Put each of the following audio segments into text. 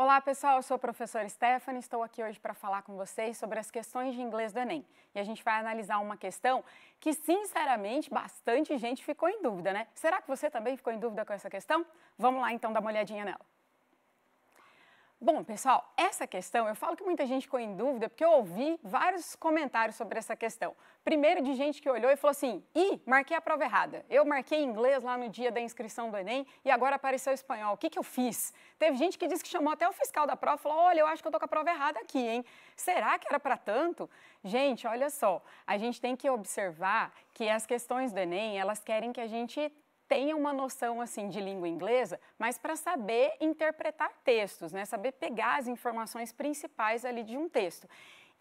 Olá pessoal, eu sou a professora Stephanie, estou aqui hoje para falar com vocês sobre as questões de inglês do Enem. E a gente vai analisar uma questão que, sinceramente, bastante gente ficou em dúvida, né? Será que você também ficou em dúvida com essa questão? Vamos lá então dar uma olhadinha nela. Bom, pessoal, essa questão, eu falo que muita gente ficou em dúvida porque eu ouvi vários comentários sobre essa questão. Primeiro de gente que olhou e falou assim, marquei a prova errada. Eu marquei inglês lá no dia da inscrição do Enem e agora apareceu espanhol. O que eu fiz? Teve gente que disse que chamou até o fiscal da prova e falou, olha, eu acho que eu tô com a prova errada aqui, hein? Será que era para tanto? Gente, olha só, a gente tem que observar que as questões do Enem, elas querem que a gente tenha uma noção assim de língua inglesa, mas para saber interpretar textos, né? Saber pegar as informações principais ali de um texto.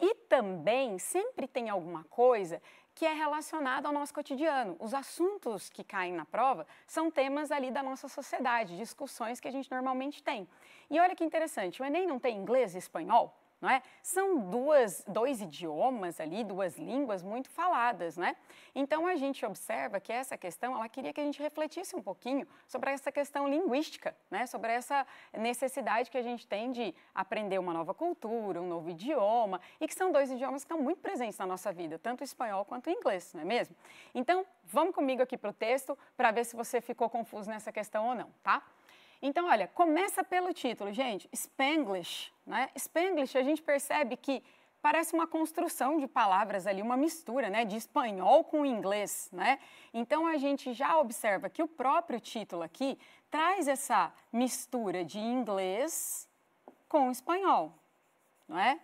E também sempre tem alguma coisa que é relacionada ao nosso cotidiano. Os assuntos que caem na prova são temas ali da nossa sociedade, discussões que a gente normalmente tem. E olha que interessante, o Enem não tem inglês e espanhol? Não é? São dois idiomas ali, duas línguas muito faladas, né? Então a gente observa que essa questão, ela queria que a gente refletisse um pouquinho sobre essa questão linguística, né? Sobre essa necessidade que a gente tem de aprender uma nova cultura, um novo idioma, e que são dois idiomas que estão muito presentes na nossa vida, tanto o espanhol quanto o inglês, não é mesmo? Então, vamos comigo aqui para o texto para ver se você ficou confuso nessa questão ou não, tá? Então, olha, começa pelo título, gente, Spanglish, né? Spanglish, a gente percebe que parece uma construção de palavras ali, uma mistura, né, de espanhol com inglês, né? Então, a gente já observa que o próprio título aqui traz essa mistura de inglês com espanhol, não é?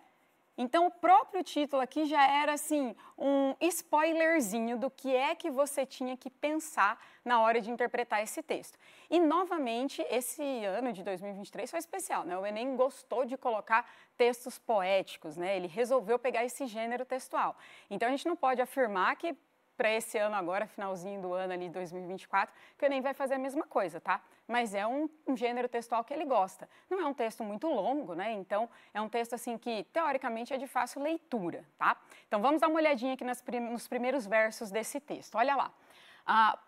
Então, o próprio título aqui já era, assim, um spoilerzinho do que é que você tinha que pensar na hora de interpretar esse texto. E, novamente, esse ano de 2023 foi especial, né? O Enem gostou de colocar textos poéticos, né? Ele resolveu pegar esse gênero textual. Então, a gente não pode afirmar que para esse ano agora, finalzinho do ano ali, 2024, que o Enem vai fazer a mesma coisa, tá? Mas é um gênero textual que ele gosta. Não é um texto muito longo, né? Então, é um texto, assim, que, teoricamente, é de fácil leitura, tá? Então, vamos dar uma olhadinha aqui nos primeiros versos desse texto. Olha lá.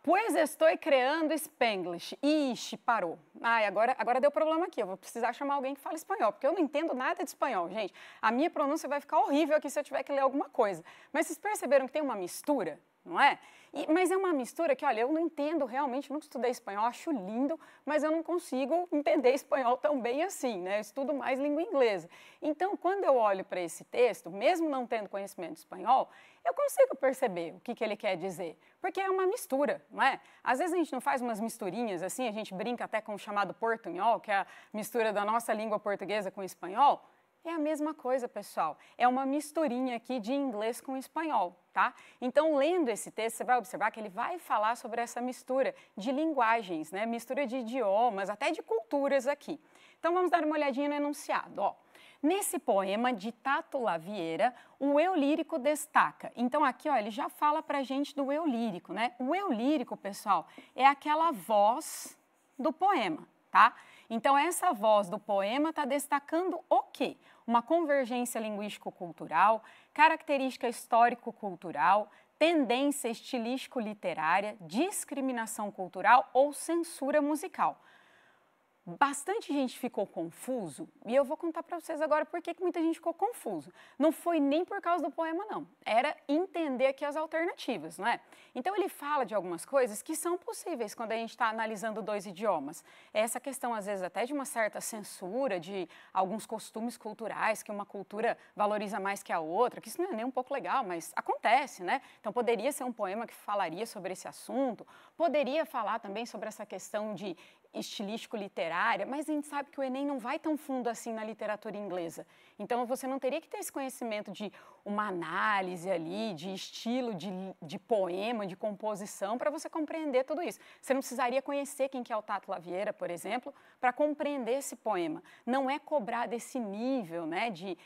Pois estou criando Spanglish. Ixi, parou. Ai, agora deu problema aqui. Eu vou precisar chamar alguém que fale espanhol, porque eu não entendo nada de espanhol, gente. A minha pronúncia vai ficar horrível aqui se eu tiver que ler alguma coisa. Mas vocês perceberam que tem uma mistura? Não é? Mas é uma mistura que, olha, eu não entendo realmente, nunca estudei espanhol, acho lindo, mas eu não consigo entender espanhol tão bem assim, né? Eu estudo mais língua inglesa. Então, quando eu olho para esse texto, mesmo não tendo conhecimento de espanhol, eu consigo perceber o que ele quer dizer, porque é uma mistura, não é? Às vezes a gente não faz umas misturinhas assim, a gente brinca até com o chamado portunhol, que é a mistura da nossa língua portuguesa com o espanhol. É a mesma coisa, pessoal. É uma misturinha aqui de inglês com espanhol, tá? Então, lendo esse texto, você vai observar que ele vai falar sobre essa mistura de linguagens, né? Mistura de idiomas, até de culturas aqui. Então, vamos dar uma olhadinha no enunciado, ó. Nesse poema de Tato Lavieira, o eu lírico destaca. Então, aqui, ó, ele já fala pra gente do eu lírico, né? O eu lírico, pessoal, é aquela voz do poema, tá? Então, essa voz do poema está destacando o quê? Uma convergência linguístico-cultural, característica histórico-cultural, tendência estilístico-literária, discriminação cultural ou censura musical. Bastante gente ficou confuso e eu vou contar para vocês agora por que muita gente ficou confuso. Não foi nem por causa do poema, não. Era entender aqui as alternativas, não é? Então, ele fala de algumas coisas que são possíveis quando a gente está analisando dois idiomas. Essa questão, às vezes, até de uma certa censura de alguns costumes culturais, que uma cultura valoriza mais que a outra, que isso não é nem um pouco legal, mas acontece, né? Então, poderia ser um poema que falaria sobre esse assunto, poderia falar também sobre essa questão de estilístico-literária, mas a gente sabe que o Enem não vai tão fundo assim na literatura inglesa. Então, você não teria que ter esse conhecimento de uma análise ali, de estilo, de poema, de composição, para você compreender tudo isso. Você não precisaria conhecer quem que é o Tato Lavieira, por exemplo, para compreender esse poema. Não é cobrar desse nível, né, de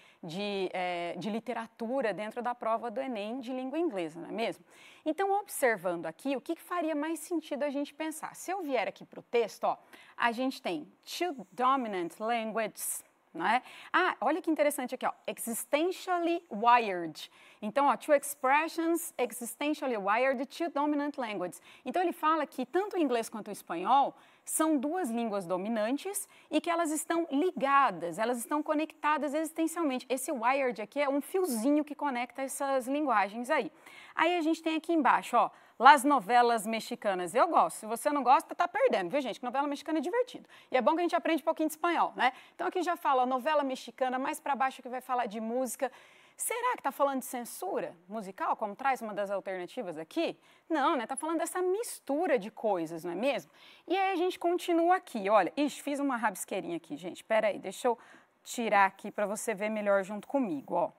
literatura dentro da prova do Enem de língua inglesa, não é mesmo? Então, observando aqui, o que faria mais sentido a gente pensar? Se eu vier aqui para o texto, ó, a gente tem two dominant languages, não é? Ah, olha que interessante aqui, ó, existentially wired. Então, ó, two expressions existentially wired to dominant languages. Então, ele fala que tanto o inglês quanto o espanhol são duas línguas dominantes e que elas estão ligadas, elas estão conectadas existencialmente. Esse wired aqui é um fiozinho que conecta essas linguagens aí. Aí a gente tem aqui embaixo, ó, las novelas mexicanas. Eu gosto. Se você não gosta, tá perdendo, viu, gente? Novela mexicana é divertido. E é bom que a gente aprende um pouquinho de espanhol, né? Então aqui já fala, ó, novela mexicana, mais para baixo que vai falar de música. Será que está falando de censura musical, como traz uma das alternativas aqui? Não, né? Está falando dessa mistura de coisas, não é mesmo? E aí a gente continua aqui, olha. Ixi, fiz uma rabisqueirinha aqui, gente. Espera aí, deixa eu tirar aqui para você ver melhor junto comigo, ó.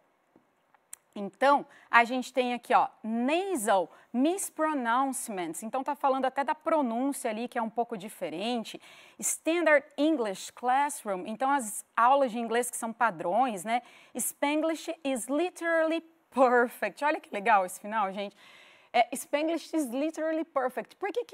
Então, a gente tem aqui, ó, nasal mispronouncements. Então, tá falando até da pronúncia ali, que é um pouco diferente. Standard English Classroom. Então, as aulas de inglês que são padrões, né? Spanglish is literally perfect. Olha que legal esse final, gente. Spanglish is literally perfect. Por que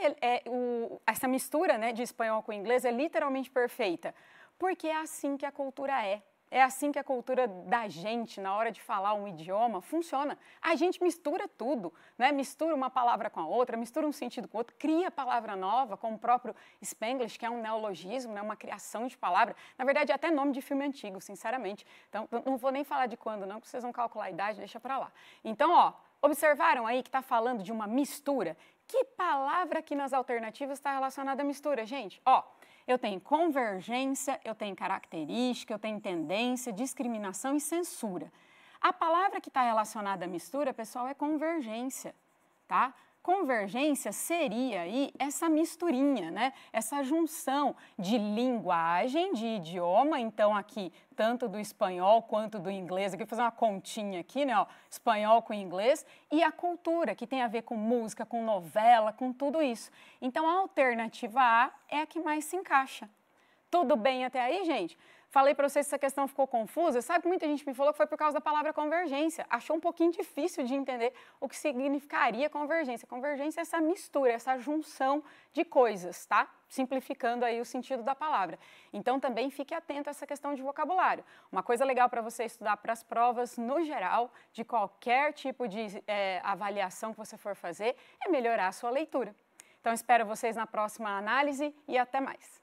essa mistura, né, de espanhol com inglês é literalmente perfeita? Porque é assim que a cultura é. É assim que a cultura da gente, na hora de falar um idioma, funciona. A gente mistura tudo, né? Mistura uma palavra com a outra, mistura um sentido com o outro, cria palavra nova, como o próprio Spanglish, que é um neologismo, né? Uma criação de palavra. Na verdade, é até nome de filme antigo, sinceramente. Então, não vou nem falar de quando, não, porque vocês vão calcular a idade, deixa pra lá. Então, ó, observaram aí que está falando de uma mistura? Que palavra aqui nas alternativas está relacionada à mistura, gente? Ó, eu tenho convergência, eu tenho característica, eu tenho tendência, discriminação e censura. A palavra que está relacionada à mistura, pessoal, é convergência, tá? Convergência seria aí essa misturinha, né? Essa junção de linguagem, de idioma, então aqui tanto do espanhol quanto do inglês, aqui vou fazer uma continha aqui, né? Ó, espanhol com inglês, e a cultura, que tem a ver com música, com novela, com tudo isso. Então a alternativa A é a que mais se encaixa. Tudo bem até aí, gente? Falei para vocês se essa questão ficou confusa. Sabe que muita gente me falou que foi por causa da palavra convergência. Achou um pouquinho difícil de entender o que significaria convergência. Convergência é essa mistura, essa junção de coisas, tá? Simplificando aí o sentido da palavra. Então também fique atento a essa questão de vocabulário. Uma coisa legal para você estudar para as provas, no geral, de qualquer tipo de avaliação que você for fazer, é melhorar a sua leitura. Então espero vocês na próxima análise e até mais.